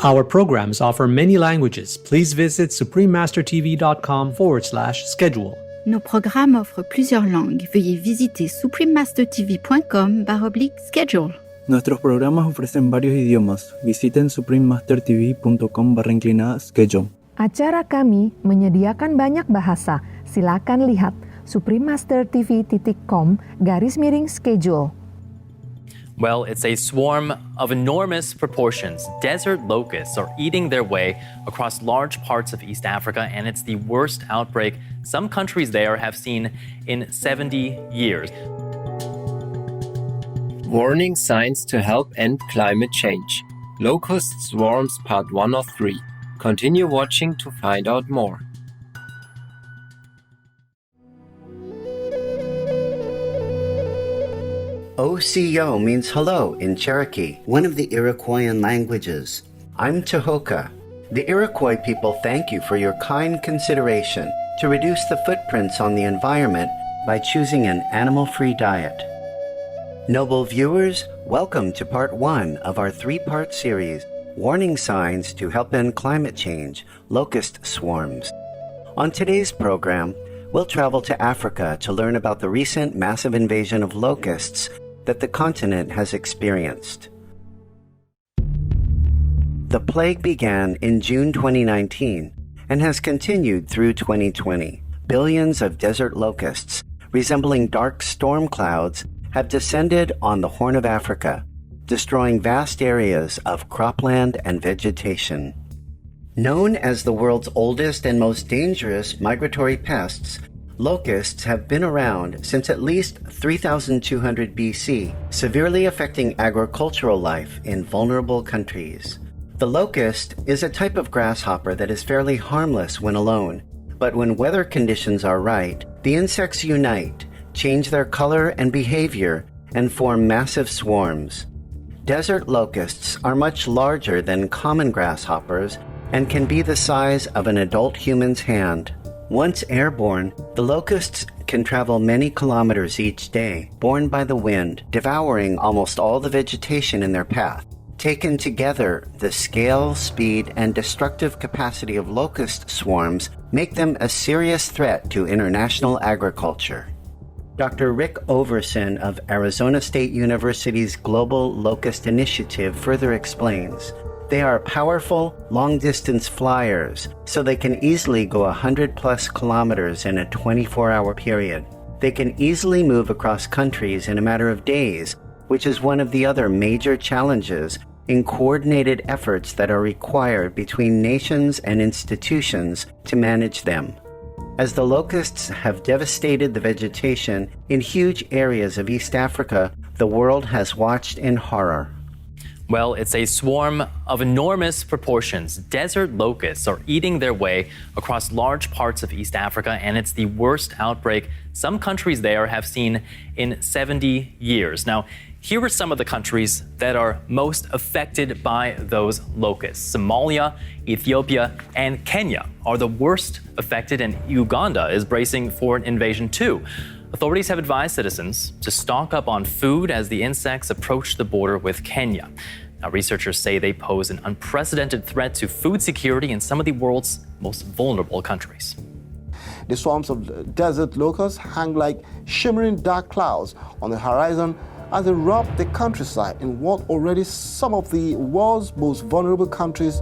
Our programs offer many languages. Please visit suprememastertv.com/schedule. Nos programmes offrent plusieurs langues. Veuillez visiter suprememastertv.com/schedule. Nuestros programas ofrecen varios idiomas. Visiten suprememastertv.com/schedule. Acara kami menyediakan banyak bahasa. Silakan lihat suprememastertv.com/schedule. Well, it's a swarm of enormous proportions. Desert locusts are eating their way across large parts of East Africa, and it's the worst outbreak some countries there have seen in 70 years. Warning signs to help end climate change. Locust swarms part 1 of 3. Continue watching to find out more. OCO means hello in Cherokee, one of the Iroquoian languages. I'm Tohoka. The Iroquois people thank you for your kind consideration to reduce the footprints on the environment by choosing an animal-free diet. Noble viewers, welcome to part 1 of our 3-part series, Warning Signs to Help End Climate Change, Locust Swarms. On today's program, we'll travel to Africa to learn about the recent massive invasion of locusts that the continent has experienced. The plague began in June 2019 and has continued through 2020. Billions of desert locusts, resembling dark storm clouds, have descended on the Horn of Africa, destroying vast areas of cropland and vegetation. Known as the world's oldest and most dangerous migratory pests, locusts have been around since at least 3200 BC, severely affecting agricultural life in vulnerable countries. The locust is a type of grasshopper that is fairly harmless when alone, but when weather conditions are right, the insects unite, change their color and behavior, and form massive swarms. Desert locusts are much larger than common grasshoppers and can be the size of an adult human's hand. Once airborne, the locusts can travel many kilometers each day, borne by the wind, devouring almost all the vegetation in their path. Taken together, the scale, speed, and destructive capacity of locust swarms make them a serious threat to international agriculture. Dr. Rick Overson of Arizona State University's Global Locust Initiative further explains, they are powerful, long-distance flyers, so they can easily go 100-plus kilometers in a 24-hour period. They can easily move across countries in a matter of days, which is one of the other major challenges in coordinated efforts that are required between nations and institutions to manage them. As the locusts have devastated the vegetation in huge areas of East Africa, the world has watched in horror. Well, it's a swarm of enormous proportions. Desert locusts are eating their way across large parts of East Africa, and it's the worst outbreak some countries there have seen in 70 years. Now, here are some of the countries that are most affected by those locusts. Somalia, Ethiopia, and Kenya are the worst affected, and Uganda is bracing for an invasion too. Authorities have advised citizens to stock up on food as the insects approach the border with Kenya. Now, researchers say they pose an unprecedented threat to food security in some of the world's most vulnerable countries. The swarms of desert locusts hang like shimmering dark clouds on the horizon as they rob the countryside in what already some of the world's most vulnerable countries.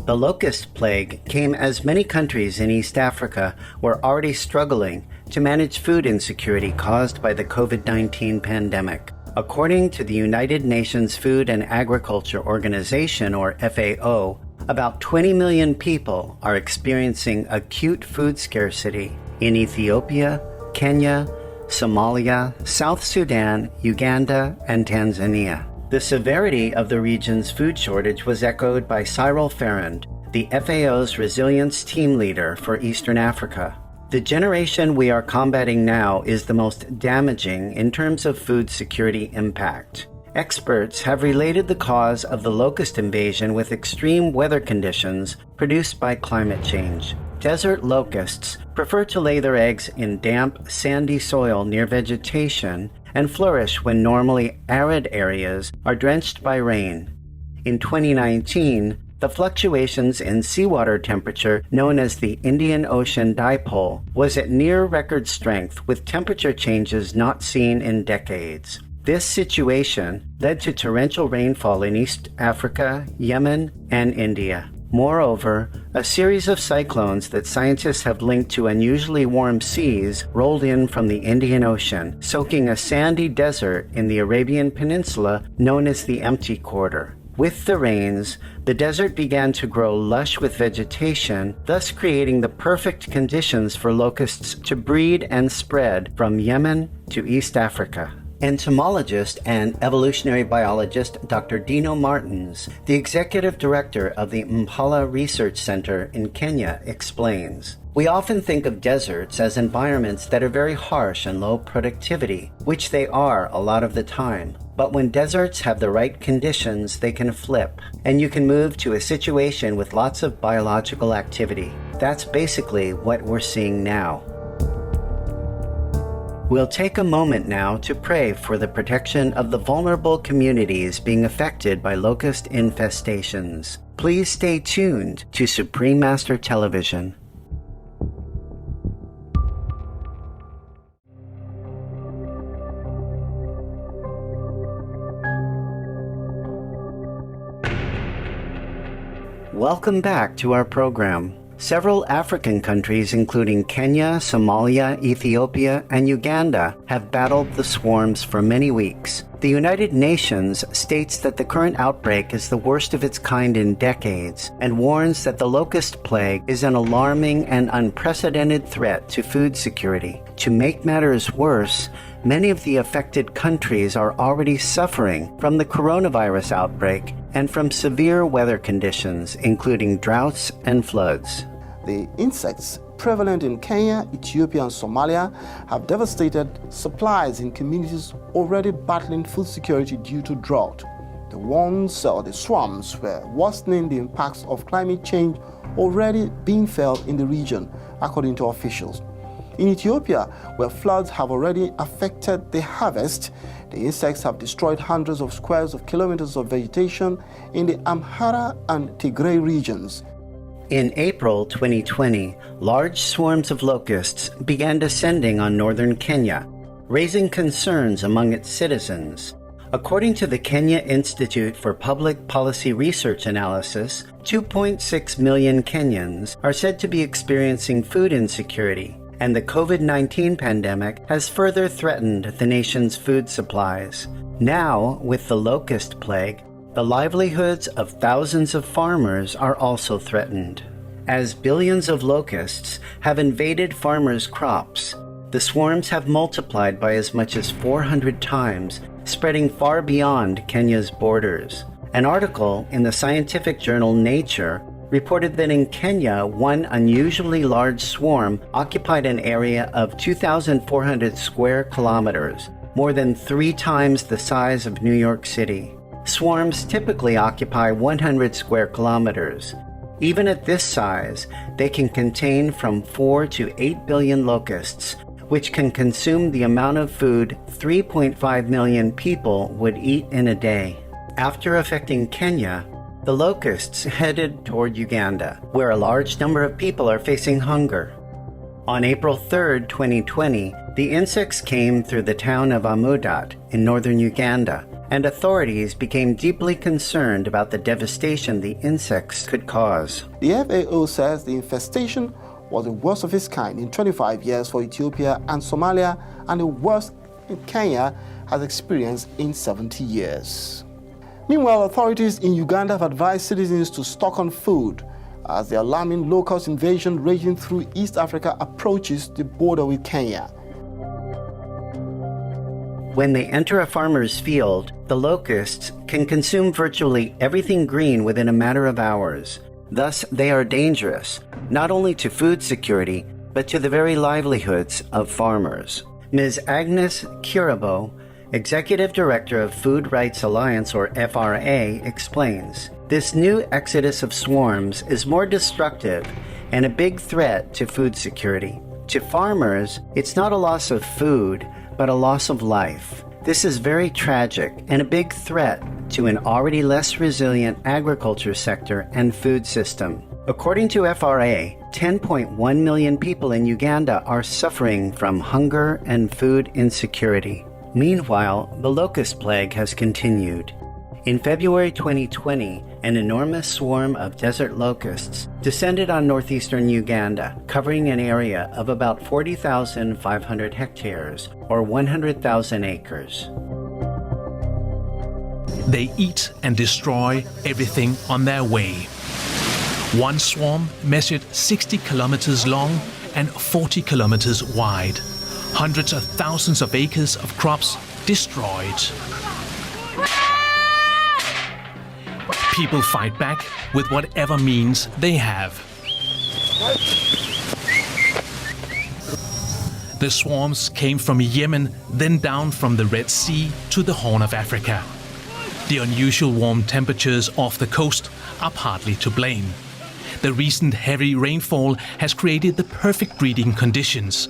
The locust plague came as many countries in East Africa were already struggling to manage food insecurity caused by the COVID-19 pandemic. According to the United Nations Food and Agriculture Organization, or FAO, about 20 million people are experiencing acute food scarcity in Ethiopia, Kenya, Somalia, South Sudan, Uganda, and Tanzania. The severity of the region's food shortage was echoed by Cyril Ferrand, the FAO's resilience team leader for Eastern Africa. The generation we are combating now is the most damaging in terms of food security impact. Experts have related the cause of the locust invasion with extreme weather conditions produced by climate change. Desert locusts prefer to lay their eggs in damp, sandy soil near vegetation and flourish when normally arid areas are drenched by rain. In 2019, the fluctuations in seawater temperature, known as the Indian Ocean Dipole, was at near record strength with temperature changes not seen in decades. This situation led to torrential rainfall in East Africa, Yemen, and India. Moreover, a series of cyclones that scientists have linked to unusually warm seas rolled in from the Indian Ocean, soaking a sandy desert in the Arabian Peninsula known as the Empty Quarter. With the rains, the desert began to grow lush with vegetation, thus creating the perfect conditions for locusts to breed and spread from Yemen to East Africa. Entomologist and evolutionary biologist Dr. Dino Martins, the executive director of the Impala Research Center in Kenya, explains, "We often think of deserts as environments that are very harsh and low productivity, which they are a lot of the time. But when deserts have the right conditions, they can flip, and you can move to a situation with lots of biological activity. That's basically what we're seeing now." We'll take a moment now to pray for the protection of the vulnerable communities being affected by locust infestations. Please stay tuned to Supreme Master Television. Welcome back to our program. Several African countries, including Kenya, Somalia, Ethiopia, and Uganda, have battled the swarms for many weeks. The United Nations states that the current outbreak is the worst of its kind in decades and warns that the locust plague is an alarming and unprecedented threat to food security. To make matters worse, many of the affected countries are already suffering from the coronavirus outbreak and from severe weather conditions, including droughts and floods. The insects prevalent in Kenya, Ethiopia, and Somalia have devastated supplies in communities already battling food security due to drought. The swarms were worsening the impacts of climate change already being felt in the region, according to officials. In Ethiopia, where floods have already affected the harvest, the insects have destroyed hundreds of squares of kilometers of vegetation in the Amhara and Tigray regions. In April 2020, large swarms of locusts began descending on northern Kenya, raising concerns among its citizens. According to the Kenya Institute for Public Policy Research Analysis, 2.6 million Kenyans are said to be experiencing food insecurity, and the COVID-19 pandemic has further threatened the nation's food supplies. Now, with the locust plague, the livelihoods of thousands of farmers are also threatened. As billions of locusts have invaded farmers' crops, the swarms have multiplied by as much as 400 times, spreading far beyond Kenya's borders. An article in the scientific journal Nature reported that in Kenya, one unusually large swarm occupied an area of 2,400 square kilometers, more than 3 times the size of New York City. Swarms typically occupy 100 square kilometers. Even at this size, they can contain from 4 to 8 billion locusts, which can consume the amount of food 3.5 million people would eat in a day. After affecting Kenya, the locusts headed toward Uganda, where a large number of people are facing hunger. On April 3, 2020, the insects came through the town of Amudat in northern Uganda, and authorities became deeply concerned about the devastation the insects could cause. The FAO says the infestation was the worst of its kind in 25 years for Ethiopia and Somalia, and the worst Kenya has experienced in 70 years. Meanwhile, authorities in Uganda have advised citizens to stock on food as the alarming locust invasion raging through East Africa approaches the border with Kenya. When they enter a farmer's field, the locusts can consume virtually everything green within a matter of hours. Thus, they are dangerous, not only to food security, but to the very livelihoods of farmers. Ms. Agnes Kirabo, Executive Director of Food Rights Alliance, or FRA, explains, "This new exodus of swarms is more destructive and a big threat to food security. To farmers, it's not a loss of food, but a loss of life. This is very tragic and a big threat to an already less resilient agriculture sector and food system. According to FRA, 10.1 million people in Uganda are suffering from hunger and food insecurity. Meanwhile, the locust plague has continued. In February 2020, an enormous swarm of desert locusts descended on northeastern Uganda, covering an area of about 40,500 hectares, or 100,000 acres. They eat and destroy everything on their way. One swarm measured 60 kilometers long and 40 kilometers wide. Hundreds of thousands of acres of crops destroyed. People fight back with whatever means they have. The swarms came from Yemen, then down from the Red Sea to the Horn of Africa. The unusual warm temperatures off the coast are partly to blame. The recent heavy rainfall has created the perfect breeding conditions.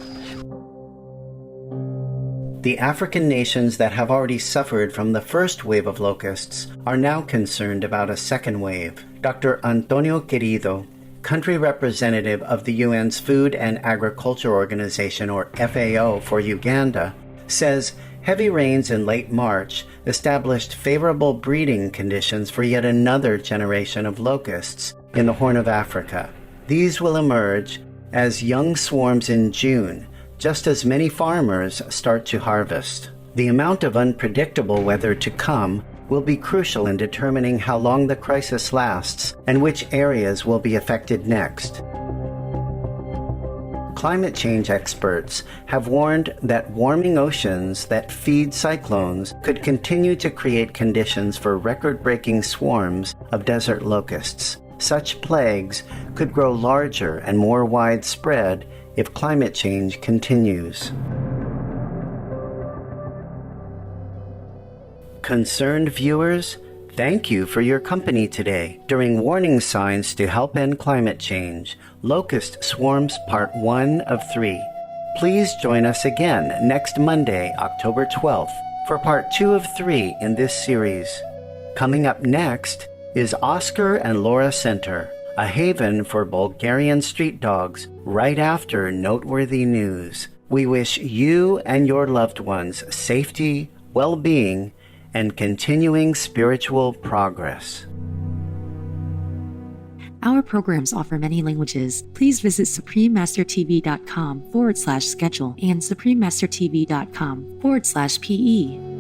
The African nations that have already suffered from the first wave of locusts are now concerned about a second wave. Dr. Antonio Querido, country representative of the UN's Food and Agriculture Organization, or FAO, for Uganda, says heavy rains in late March established favorable breeding conditions for yet another generation of locusts in the Horn of Africa. These will emerge as young swarms in June, just as many farmers start to harvest. The amount of unpredictable weather to come will be crucial in determining how long the crisis lasts and which areas will be affected next. Climate change experts have warned that warming oceans that feed cyclones could continue to create conditions for record-breaking swarms of desert locusts. Such plagues could grow larger and more widespread if climate change continues. Concerned viewers, thank you for your company today. During Warning Signs to Help End Climate Change, Locust Swarms Part 1 of 3. Please join us again next Monday, October 12th, for Part 2 of 3 in this series. Coming up next is Oscar and Laura Center, a haven for Bulgarian street dogs, right after noteworthy news. We wish you and your loved ones safety, well-being, and continuing spiritual progress. Our programs offer many languages. Please visit suprememastertv.com/schedule and suprememastertv.com/PE.